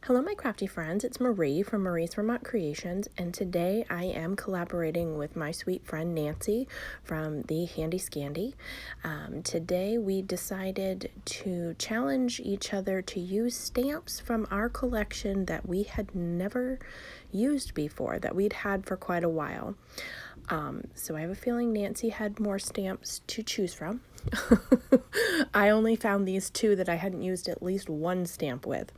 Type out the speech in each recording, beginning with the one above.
Hello, my crafty friends. It's Marie from Marie's Vermont Creations, and today I am collaborating with my sweet friend Nancy from the Handi Scandi. Today we decided to challenge each other to use stamps from our collection that we had never used before, that we'd had for quite a while. So I have a feeling Nancy had more stamps to choose from. I only found these two that I hadn't used at least one stamp with.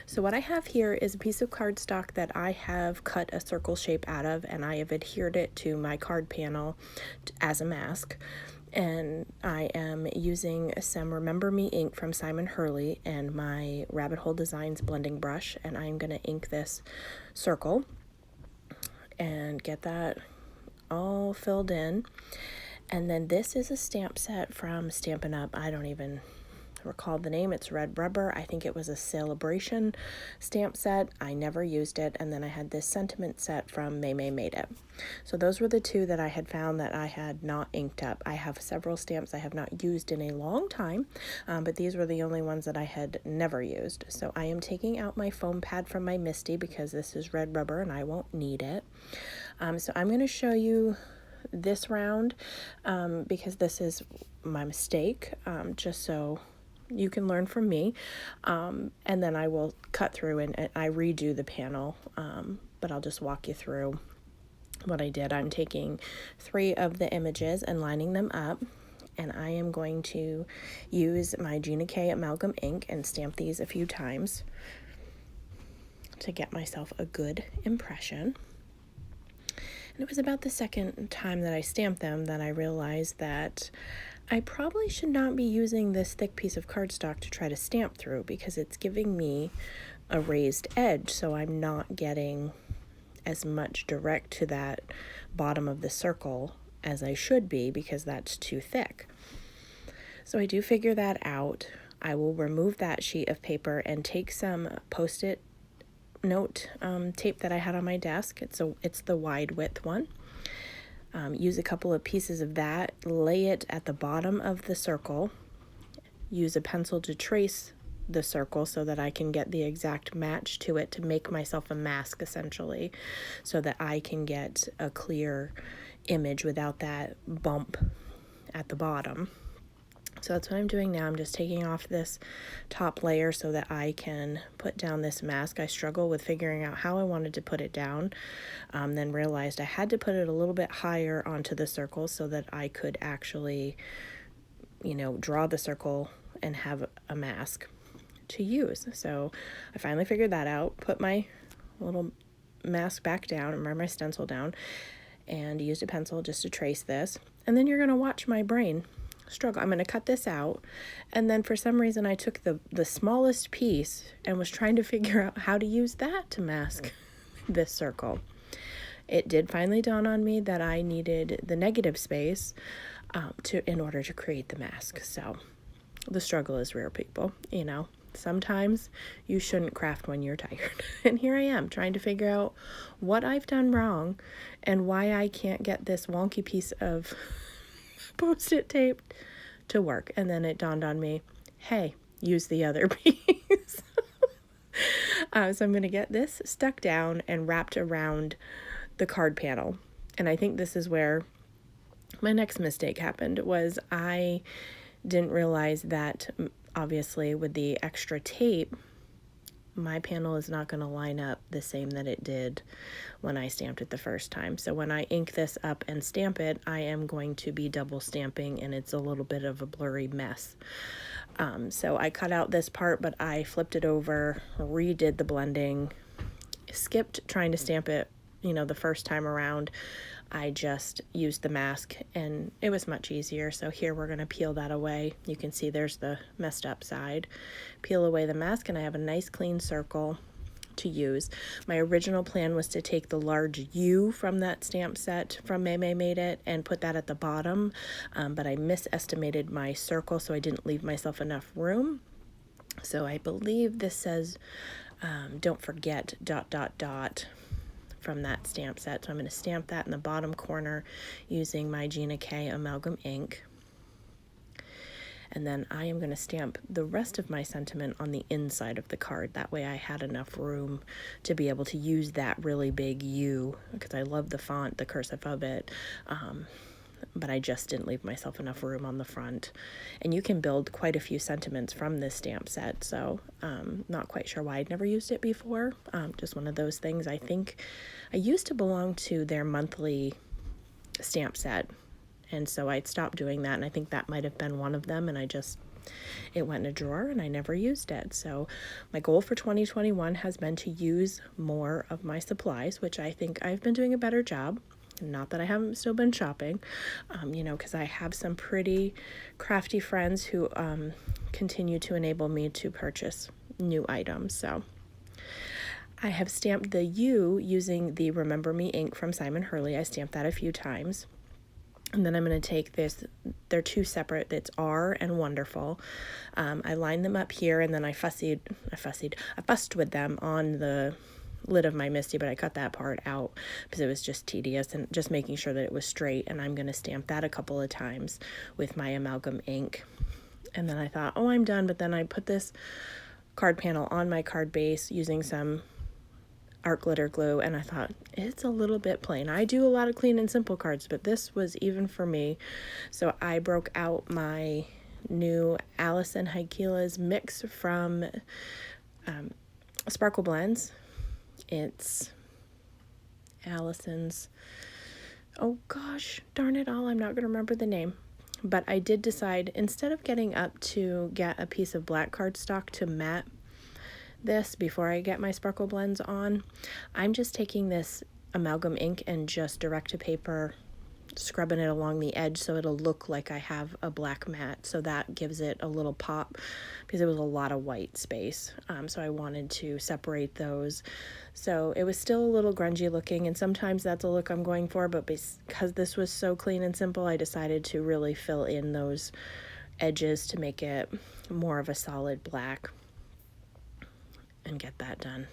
So what I have here is a piece of cardstock that I have cut a circle shape out of, and I have adhered it to my card panel as a mask. And I am using some Remember Me ink from Simon Hurley and my Rabbit Hole Designs blending brush, and I'm going to ink this circle and get that all filled in. And then this is a stamp set from Stampin' Up. I don't even recall the name. It's red rubber. I think it was a celebration stamp set. I never used it. And then I had this sentiment set from May Made It. So those were the two that I had found that I had not inked up. I have several stamps I have not used in a long time, but these were the only ones that I had never used. So I am taking out my foam pad from my Misty because this is red rubber and I won't need it. So I'm going to show you this round because this is my mistake, just so you can learn from me, and then I will cut through and I redo the panel, but I'll just walk you through what I did. I'm taking 3 of the images and lining them up, and I am going to use my Gina K amalgam ink and stamp these a few times to get myself a good impression. And it was about the second time that I stamped them that I realized that I probably should not be using this thick piece of cardstock to try to stamp through, because it's giving me a raised edge, so I'm not getting as much direct to that bottom of the circle as I should be, because that's too thick. So I do figure that out. I will remove that sheet of paper and take some Post-it note tape that I had on my desk. It's the wide width one. Use a couple of pieces of that, lay it at the bottom of the circle, use a pencil to trace the circle so that I can get the exact match to it to make myself a mask, essentially, so that I can get a clear image without that bump at the bottom. So that's what I'm doing now. I'm just taking off this top layer so that I can put down this mask. I struggled with figuring out how I wanted to put it down, then realized I had to put it a little bit higher onto the circle so that I could actually, draw the circle and have a mask to use. So I finally figured that out, put my little mask back down, or my stencil down, and used a pencil just to trace this. And then you're going to watch my brain struggle. I'm going to cut this out, and then for some reason I took the smallest piece and was trying to figure out how to use that to mask this circle. It did finally dawn on me that I needed the negative space in order to create the mask. So the struggle is real, people. Sometimes you shouldn't craft when you're tired. And here I am trying to figure out what I've done wrong and why I can't get this wonky piece of Post-it tape to work. And then it dawned on me, hey, use the other piece. So I'm going to get this stuck down and wrapped around the card panel. And I think this is where my next mistake happened, was I didn't realize that obviously with the extra tape, my panel is not going to line up the same that it did when I stamped it the first time. So when I ink this up and stamp it, I am going to be double stamping, and it's a little bit of a blurry mess. So I cut out this part, but I flipped it over, redid the blending, skipped trying to stamp it, the first time around. I just used the mask, and it was much easier. So here we're going to peel that away. You can see there's the messed up side. Peel away the mask, and I have a nice clean circle to use. My original plan was to take the large U from that stamp set from May Made It and put that at the bottom, but I misestimated my circle, so I didn't leave myself enough room. So I believe this says, don't forget ... from that stamp set. So I'm going to stamp that in the bottom corner using my Gina K amalgam ink. And then I am going to stamp the rest of my sentiment on the inside of the card. That way I had enough room to be able to use that really big U, because I love the font, the cursive of it. But I just didn't leave myself enough room on the front. And you can build quite a few sentiments from this stamp set, so not quite sure why I'd never used it before. Just one of those things. I think I used to belong to their monthly stamp set, and so I'd stopped doing that, and I think that might have been one of them, and it went in a drawer and I never used it. So my goal for 2021 has been to use more of my supplies, which I think I've been doing a better job. Not that I haven't still been shopping, because I have some pretty crafty friends who continue to enable me to purchase new items. So I have stamped the U using the Remember Me ink from Simon Hurley. I stamped that a few times. And then I'm going to take this, they're two separate, it's R and Wonderful. I lined them up here, and then I fussed with them on the lid of my Misty, but I cut that part out because it was just tedious, and just making sure that it was straight. And I'm going to stamp that a couple of times with my amalgam ink. And then I thought, oh, I'm done. But then I put this card panel on my card base using some art glitter glue, and I thought, it's a little bit plain. I do a lot of clean and simple cards, but this was even for me. So I broke out my new Alison Haikila's mix from Sparkle Blends. It's Alison's, oh gosh, darn it all, I'm not going to remember the name. But I did decide, instead of getting up to get a piece of black cardstock to matte this before I get my Sparkle Blends on, I'm just taking this amalgam ink and just direct to paper scrubbing it along the edge so it'll look like I have a black mat. So that gives it a little pop, because it was a lot of white space. So I wanted to separate those. So it was still a little grungy looking, and sometimes that's a look I'm going for, but because this was so clean and simple, I decided to really fill in those edges to make it more of a solid black and get that done.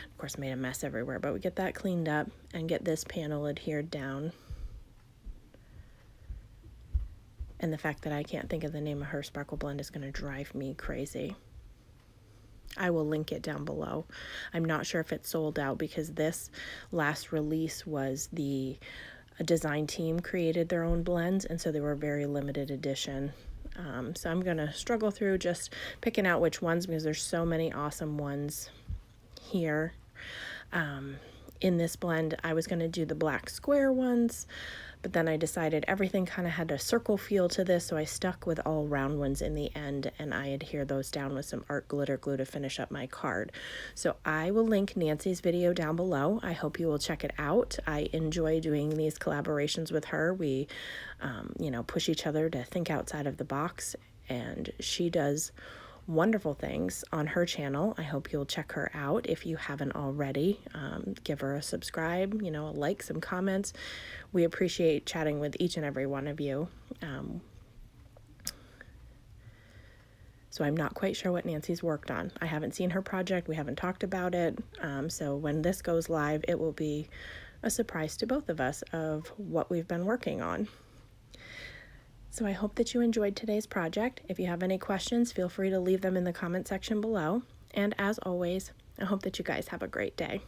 Of course, made a mess everywhere, but we get that cleaned up and get this panel adhered down. And the fact that I can't think of the name of her Sparkle Blend is going to drive me crazy. I will link it down below. I'm not sure if it's sold out, because this last release was the design team created their own blends, and so they were very limited edition. So I'm going to struggle through just picking out which ones, because there's so many awesome ones here. In this blend, I was going to do the black square ones, but then I decided everything kind of had a circle feel to this, so I stuck with all round ones in the end, and I adhere those down with some art glitter glue to finish up my card. So I will link Nancy's video down below. I hope you will check it out. I enjoy doing these collaborations with her. We, push each other to think outside of the box, and she does wonderful things on her channel. I hope you'll check her out if you haven't already. Give her a subscribe, a like, some comments. We appreciate chatting with each and every one of you. So I'm not quite sure what Nancy's worked on. I haven't seen her project. We haven't talked about it. So when this goes live, it will be a surprise to both of us of what we've been working on. So I hope that you enjoyed today's project. If you have any questions, feel free to leave them in the comment section below. And as always, I hope that you guys have a great day.